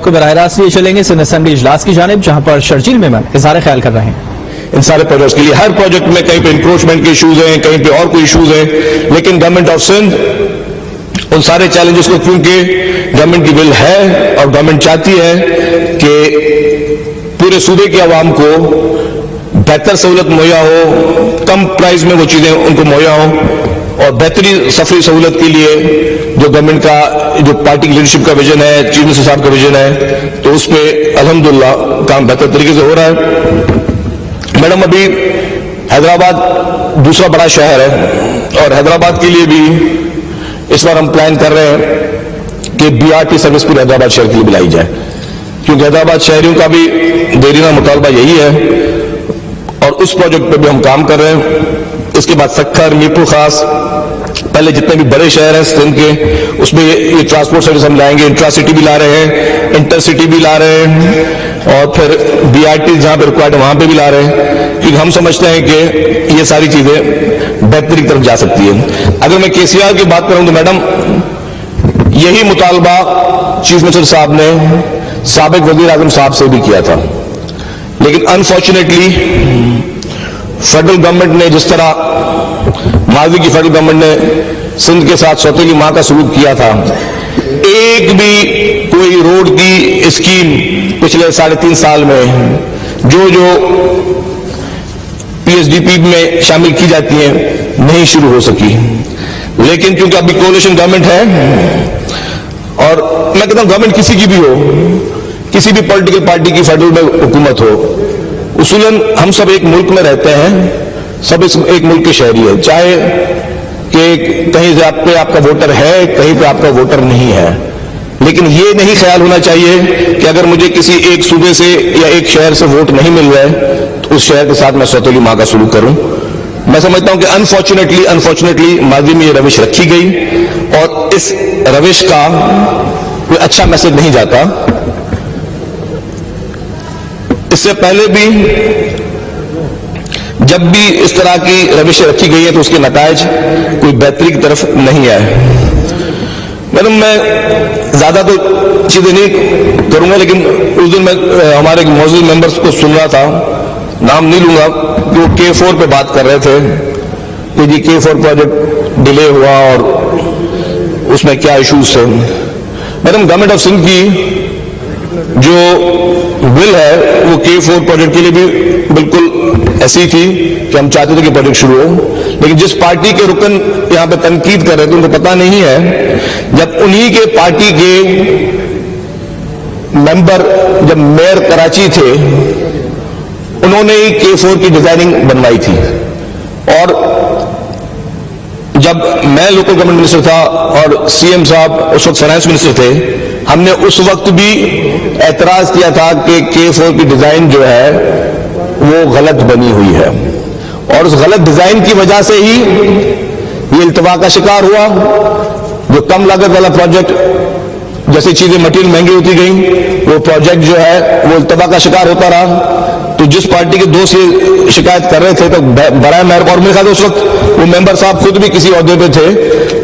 کو براہ راست لیے چلیں گے سندھ اسمبلی اجلاس کی جانب، جہاں پر شرجیل ممبر اظہار خیال کر رہے ہیں۔ ان سارے پروجیکٹس کے لیے ہر پروجیکٹ میں کہیں پہ انکروچمنٹ کے ایشوز ہیں، کہیں پہ اور کوئی ایشوز ہیں، لیکن گورنمنٹ آف سندھ ان سارے چیلنجز کو، کیونکہ گورنمنٹ کی ول ہے اور گورنمنٹ چاہتی ہے کہ پورے صوبے کی عوام کو بہتر سہولت مہیا ہو، کم پرائز میں وہ چیزیں ان کو مہیا ہوں، اور بہترین سفری سہولت کے لیے جو گورنمنٹ کا، جو پارٹی کی لیڈرشپ کا ویژن ہے، چیف منسٹر صاحب کا ویژن ہے، تو اس پہ الحمدللہ کام بہتر طریقے سے ہو رہا ہے۔ میڈم، ابھی حیدرآباد دوسرا بڑا شہر ہے، اور حیدرآباد کے لیے بھی اس بار ہم پلان کر رہے ہیں کہ BRT سروس پورے حیدرآباد شہر کے لیے بلائی جائے، کیونکہ حیدرآباد شہریوں کا بھی دیرینہ مطالبہ یہی ہے، اور اس پروجیکٹ پہ بھی ہم کام کر رہے ہیں۔ اس کے بعد سکھر، میرپور خاص، پہلے جتنے بھی بڑے شہر ہیں سندھ کے، اس میں یہ ٹرانسپورٹ سروس ہم لائیں گے، انٹرا سٹی بھی لا رہے ہیں، انٹر سٹی بھی لا رہے ہیں، اور پھر BRT جہاں پہ ریکوائرڈ ہے وہاں پہ بھی لا رہے ہیں، کیونکہ ہم سمجھتے ہیں کہ یہ ساری چیزیں بہتری کی طرف جا سکتی ہیں۔ اگر میں KCR کی بات کروں تو میڈم، یہی مطالبہ چیف منسٹر صاحب نے سابق وزیر اعظم صاحب سے بھی کیا تھا، لیکن انفارچونیٹلی فیڈرل گورنمنٹ نے جس طرح ماضی کی فیڈرل گورنمنٹ نے سندھ کے ساتھ سوتیلی ماں کا سلوک کیا تھا، ایک بھی کوئی روڈ کی اسکیم پچھلے 3.5 سال میں جو PSDP میں شامل کی جاتی ہیں نہیں شروع ہو سکی، لیکن چونکہ ابھی کولیشن گورنمنٹ ہے، اور میں کہتا ہوں گورنمنٹ کسی کی بھی ہو، کسی بھی پولیٹیکل پارٹی کی فیڈرل میں حکومت ہو، اصولاً ہم سب ایک ملک میں رہتے ہیں، سب ایک ملک کے شہری ہیں، چاہے کہ کہیں سے آپ کا ووٹر ہے، کہیں پہ آپ کا ووٹر نہیں ہے، لیکن یہ نہیں خیال ہونا چاہیے کہ اگر مجھے کسی ایک صوبے سے یا ایک شہر سے ووٹ نہیں مل رہا ہے تو اس شہر کے ساتھ میں سوتیلی ماں کا سلوک کروں۔ میں سمجھتا ہوں کہ انفارچونیٹلی ماضی میں یہ روش رکھی گئی، اور اس روش کا کوئی اچھا میسج نہیں جاتا۔ اس سے پہلے بھی جب بھی اس طرح کی روشیں رکھی گئی ہیں تو اس کے نتائج کوئی بہتری کی طرف نہیں آئے۔ میڈم، میں زیادہ تو چیزیں نہیں کروں گا، لیکن اس دن میں ہمارے موجود ممبرز کو سن رہا تھا، نام نہیں لوں گا، کہ وہ K4 پہ بات کر رہے تھے کہ جی K4 پروجیکٹ ڈیلے ہوا اور اس میں کیا ایشوز تھے۔ میڈم، گورنمنٹ آف سندھ کی جو ول ہے وہ K4 پروجیکٹ کے لیے بھی بالکل ایسی تھی کہ ہم چاہتے تھے کہ پروجیکٹ شروع ہو، لیکن جس پارٹی کے رکن یہاں پہ تنقید کر رہے تھے ان کو پتہ نہیں ہے، جب انہی کے پارٹی کے ممبر جب میئر کراچی تھے، انہوں نے ہی K4 کی ڈیزائننگ بنوائی تھی، اور جب میں لوکل گورنمنٹ منسٹر تھا اور CM صاحب اس وقت فائنانس منسٹر تھے، ہم نے اس وقت بھی اعتراض کیا تھا کہ K4 کی ڈیزائن جو ہے وہ غلط بنی ہوئی ہے، اور اس غلط ڈیزائن کی وجہ سے ہی یہ التوا کا شکار ہوا۔ جو کم لاگت والا پروجیکٹ، جیسے چیزیں مٹیریل مہنگی ہوتی گئیں، وہ پروجیکٹ جو ہے وہ التوا کا شکار ہوتا رہا۔ تو جس پارٹی کے دوست یہ شکایت کر رہے تھے تو برائے مہربانی، اور میرے خیال اس وقت وہ ممبر صاحب خود بھی کسی عہدے پہ تھے،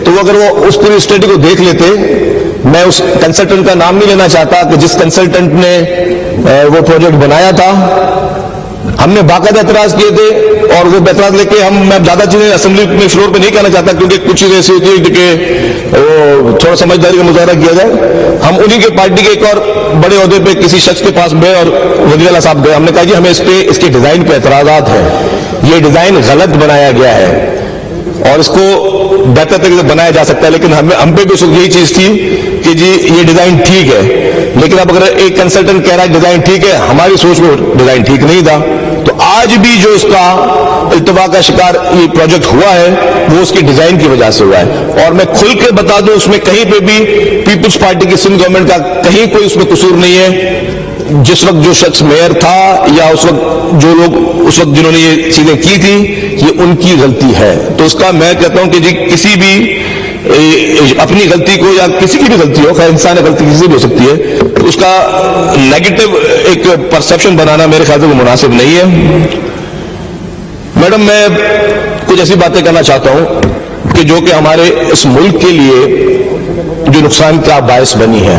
تو اگر وہ اس پوری اسٹڈی کو دیکھ لیتے، میں اس کنسلٹنٹ کا نام نہیں لینا چاہتا کہ جس کنسلٹنٹ نے وہ پروجیکٹ بنایا تھا، ہم نے باقاعدہ اعتراض کیے تھے، اور وہ اعتراض لے کے میں زیادہ چیزیں اسمبلی میں فلور پہ نہیں کہنا چاہتا، کیونکہ کچھ چیزیں ایسی ہوتی ہے کہ وہ تھوڑا سمجھداری کا مظاہرہ کیا جائے۔ ہم انہی کے پارٹی کے ایک اور بڑے عہدے پہ کسی شخص کے پاس گئے اور وزیر اعلیٰ صاحب گئے، ہم نے کہا جی ہمیں اس کے ڈیزائن پہ اعتراضات ہیں، یہ ڈیزائن غلط بنایا گیا ہے اور اس کو بہتر طریقے سے بنایا جا سکتا ہے، لیکن ہم پہ بھی یہی چیز تھی کہ جی یہ ڈیزائن ٹھیک ہے، لیکن اب اگر ایک کنسلٹنٹ کہہ رہا ہے ڈیزائن ٹھیک ہے، ہماری سوچ میں ڈیزائن ٹھیک نہیں تھا، تو آج بھی جو اس کا التوا کا شکار یہ پروجیکٹ ہوا ہے وہ اس کی ڈیزائن کی وجہ سے ہوا ہے۔ اور میں کھل کے بتا دوں، اس میں کہیں پہ بھی پیپلز پارٹی کی سندھ گورنمنٹ کا کہیں کوئی اس میں قصور نہیں ہے۔ جس وقت جو شخص میئر تھا یا اس وقت جو لوگ اس وقت جنہوں نے یہ چیزیں کی تھی، یہ ان کی غلطی ہے۔ تو اس کا میں کہتا ہوں کہ جی کسی بھی اپنی غلطی کو، یا کسی کی بھی غلطی ہو، خیر انسان غلطی کسی بھی ہو سکتی ہے، تو اس کا نیگیٹو ایک پرسیپشن بنانا میرے خیال سے وہ مناسب نہیں ہے۔ میڈم، میں کچھ ایسی باتیں کرنا چاہتا ہوں کہ جو کہ ہمارے اس ملک کے لیے جو نقصان کا باعث بنی ہے،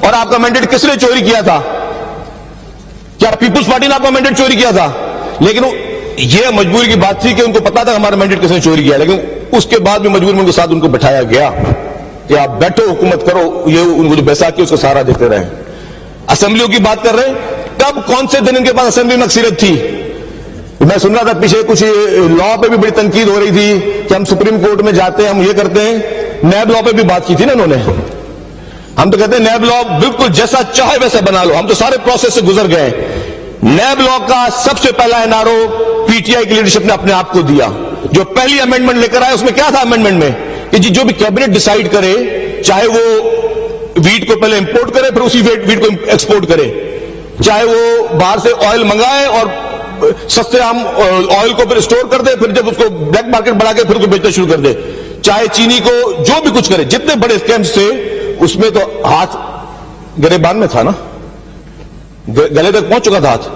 اور آپ کا مینڈیٹ کس نے چوری کیا تھا؟ کیا پیپلز پارٹی نے آپ کا مینڈیٹ چوری کیا تھا؟ لیکن یہ مجبوری کی بات تھی کہ ان کو پتا تھا ہمارا مینڈیٹ کس نے چوری کیا، لیکن اس کے بعد بھی مجبوری میں ان کے ساتھ ان کو بٹھایا گیا کہ آپ بیٹھو حکومت کرو، یہ ان کو جو بیساکھی اس کو سہارا دیتے رہے۔ اسمبلیوں کی بات کر رہے ہیں، کب کون سے دن ان کے پاس اسمبلی میں اکثریت تھی؟ میں سن رہا تھا پیچھے کچھ لا پہ بھی بڑی تنقید ہو رہی تھی کہ ہم سپریم کورٹ میں جاتے ہیں، ہم یہ کرتے ہیں۔ نیب لا پہ بھی بات کی تھی نا انہوں نے، ہم تو کہتے ہیں نیب لا بالکل جیسا چاہے ویسا بنا لو، ہم تو سارے پروسیس سے گزر گئے۔ نیب لا کا سب سے پہلا انارو پی ٹی آئی کی لیڈرشپ نے اپنے آپ کو دیا۔ جو پہلی امینڈمنٹ لے کر آئے اس میں کیا تھا امینڈمنٹ میں کہ جی جو بھی کیبنٹ ڈیسائیڈ کرے، چاہے وہ ویٹ کو پہلے امپورٹ کرے پھر اسی ویٹ کو ایکسپورٹ کرے، چاہے وہ باہر سے آئل منگائے اور سستے عام آئل کو پھر اسٹور کر دے، پھر جب اس کو بلیک مارکیٹ بڑھا کے پھر اس کو بیچنا شروع کر دے، چاہے چینی کو جو بھی کچھ کرے، جتنے بڑے اسکیمز تھے اس میں تو ہاتھ گریبان میں تھا نا، گلے تک پہنچ چکا تھا ہاتھ۔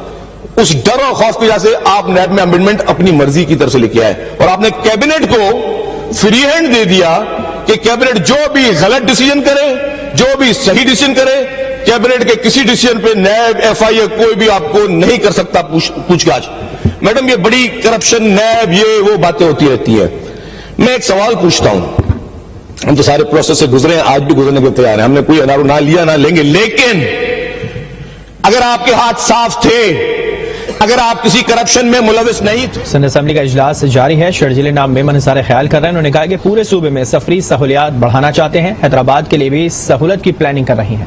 اس ڈر اور خوف کی وجہ سے آپ نیب میں امینڈمنٹ اپنی مرضی کی طرف سے لے کے آئے اور آپ نے کیبنٹ کو فری ہینڈ دے دیا کہ کیبنٹ جو بھی غلط ڈیسیجن کرے، جو بھی صحیح ڈیسیجن کرے، کیبنٹ کے کسی ڈیسیجن پہ نیب ایف آئی اے کوئی بھی آپ کو نہیں کر سکتا پوچھ گاچھ۔ میڈم یہ بڑی کرپشن نیب یہ وہ باتیں ہوتی رہتی ہیں۔ میں ایک سوال پوچھتا ہوں، ہم تو سارے پروسیس سے گزرے ہیں، آج بھی گزرنے کے تیار ہیں، ہم نے کوئی انارو نہ لیا نہ لیں گے، لیکن اگر آپ کے ہاتھ صاف تھے، اگر آپ کسی کرپشن میں ملوث نہیں تھے۔ سندھ اسمبلی کا اجلاس جاری ہے، شرجیل نام میمن اظہار خیال کر رہے ہیں۔ انہوں نے کہا کہ پورے صوبے میں سفری سہولیات بڑھانا چاہتے ہیں، حیدرآباد کے لیے بھی سہولت کی پلاننگ کر رہی ہیں۔